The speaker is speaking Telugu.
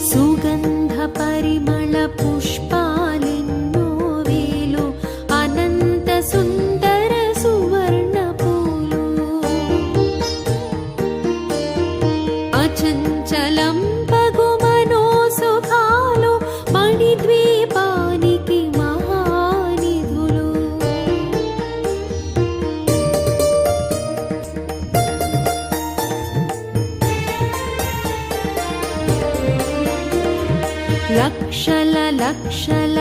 సుగంధ పరిమళ పుష్పాలెన్నో వేలు అనంత సుందర సువర్ణ పూలు అచంచలం పగు మనోసుఖాలు మణిద్వీపానికి మహానిధులు లక్షల లక్షల